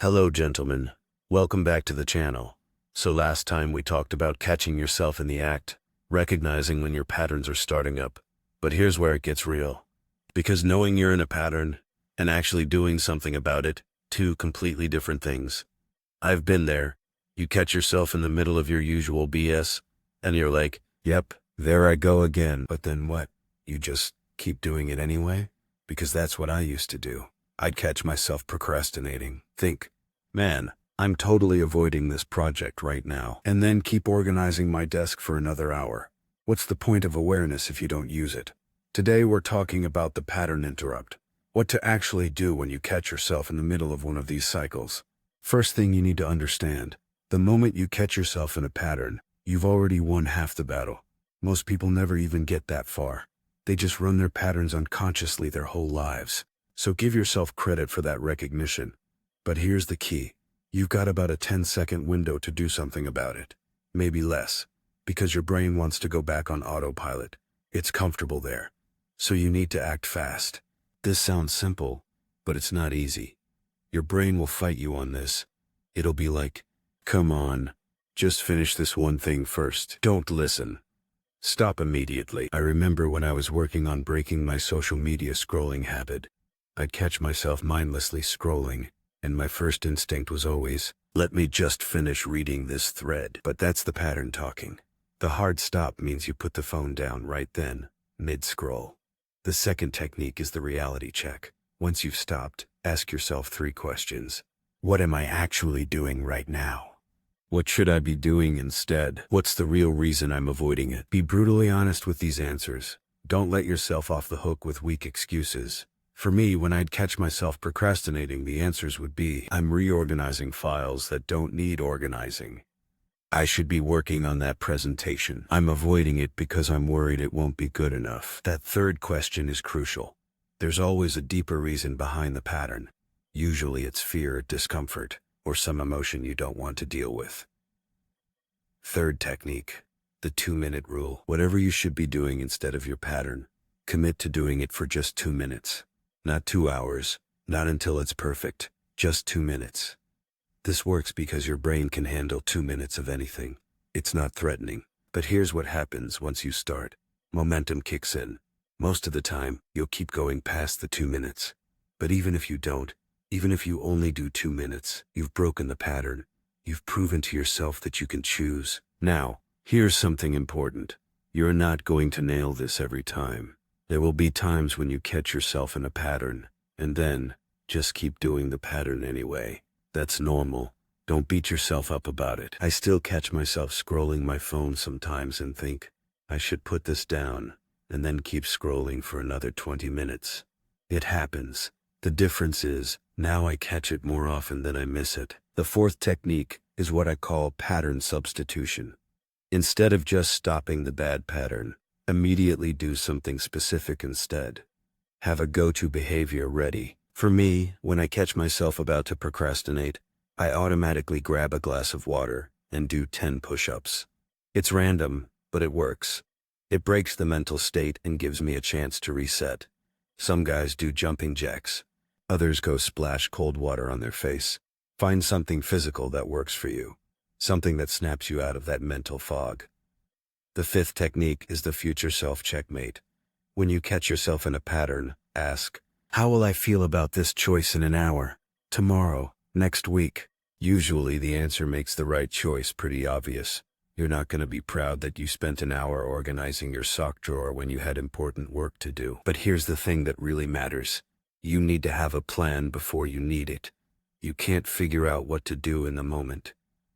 Hello, gentlemen. Welcome back to the channel. So last time we talked about catching yourself in the act, recognizing when your patterns are starting up. But here's where it gets real. Because knowing you're in a pattern and actually doing something about it, two completely different things. I've been there. You catch yourself in the middle of your usual BS, and you're like, yep, there I go again. But then what? You just keep doing it anyway? Because that's what I used to do. I'd catch myself procrastinating, think, man, I'm totally avoiding this project right now, and then keep organizing my desk for another hour. What's the point of awareness if you don't use it? Today we're talking about the pattern interrupt. What to actually do when you catch yourself in the middle of one of these cycles. First thing you need to understand, the moment you catch yourself in a pattern, you've already won half the battle. Most people never even get that far. They just run their patterns unconsciously their whole lives. So give yourself credit for that recognition. But here's the key. You've got about a 10-second window to do something about it. Maybe less. Because your brain wants to go back on autopilot. It's comfortable there. So you need to act fast. This sounds simple, but it's not easy. Your brain will fight you on this. It'll be like, come on, just finish this one thing first. Don't listen. Stop immediately. I remember when I was working on breaking my social media scrolling habit. I'd catch myself mindlessly scrolling, and my first instinct was always, let me just finish reading this thread. But that's the pattern talking. The hard stop means you put the phone down right then, mid-scroll. The second technique is the reality check. Once you've stopped, ask yourself 3 questions. What am I actually doing right now? What should I be doing instead? What's the real reason I'm avoiding it? Be brutally honest with these answers. Don't let yourself off the hook with weak excuses. For me, when I'd catch myself procrastinating, the answers would be, I'm reorganizing files that don't need organizing. I should be working on that presentation. I'm avoiding it because I'm worried it won't be good enough. That third question is crucial. There's always a deeper reason behind the pattern. Usually it's fear, discomfort, or some emotion you don't want to deal with. Third technique, the 2-minute rule. Whatever you should be doing instead of your pattern, commit to doing it for just 2 minutes. Not 2 hours, not until it's perfect, just 2 minutes. This works because your brain can handle 2 minutes of anything. It's not threatening. But here's what happens once you start. Momentum kicks in. Most of the time, you'll keep going past the 2 minutes. But even if you don't, even if you only do 2 minutes, you've broken the pattern. You've proven to yourself that you can choose. Now, here's something important. You're not going to nail this every time. There will be times when you catch yourself in a pattern, and then just keep doing the pattern anyway. That's normal. Don't beat yourself up about it. I still catch myself scrolling my phone sometimes and think, I should put this down, and then keep scrolling for another 20 minutes. It happens. The difference is, now I catch it more often than I miss it. The fourth technique is what I call pattern substitution. Instead of just stopping the bad pattern, immediately do something specific instead. Have a go-to behavior ready. For me, when I catch myself about to procrastinate, I automatically grab a glass of water and do 10 push-ups. It's random, but it works. It breaks the mental state and gives me a chance to reset. Some guys do jumping jacks. Others go splash cold water on their face. Find something physical that works for you. Something that snaps you out of that mental fog. The fifth technique is the future self-checkmate. When you catch yourself in a pattern, ask, how will I feel about this choice in an hour, tomorrow, next week? Usually the answer makes the right choice pretty obvious. You're not going to be proud that you spent an hour organizing your sock drawer when you had important work to do. But here's the thing that really matters. You need to have a plan before you need it. You can't figure out what to do in the moment.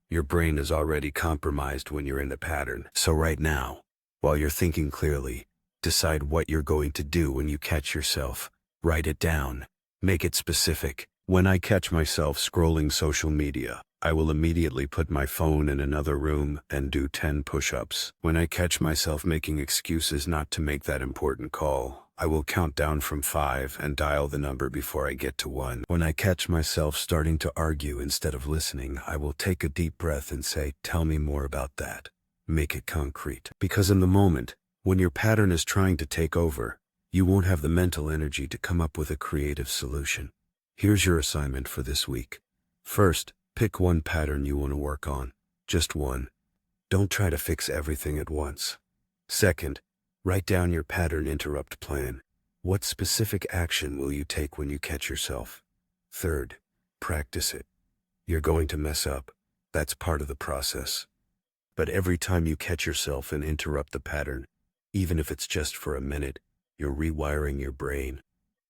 Your brain is already compromised when you're in a pattern. So right now, while you're thinking clearly, decide what you're going to do when you catch yourself. Write it down. Make it specific. When I catch myself scrolling social media, I will immediately put my phone in another room and do 10 push-ups. When I catch myself making excuses not to make that important call, I will count down from 5 and dial the number before I get to 1. When I catch myself starting to argue instead of listening, I will take a deep breath and say, tell me more about that. Make it concrete. Because in the moment, when your pattern is trying to take over, you won't have the mental energy to come up with a creative solution. Here's your assignment for this week. First, pick one pattern you want to work on. Just one. Don't try to fix everything at once. Second, write down your pattern interrupt plan. What specific action will you take when you catch yourself? Third, practice it. You're going to mess up. That's part of the process. But every time you catch yourself and interrupt the pattern, even if it's just for a minute, you're rewiring your brain.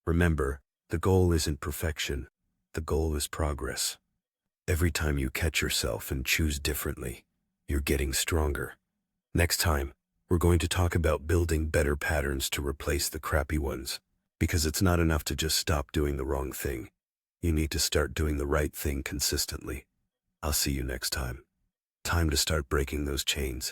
Remember, the goal isn't perfection. The goal is progress. Every time you catch yourself and choose differently, you're getting stronger. Next time, we're going to talk about building better patterns to replace the crappy ones. Because it's not enough to just stop doing the wrong thing. You need to start doing the right thing consistently. I'll see you next time. Time to start breaking those chains.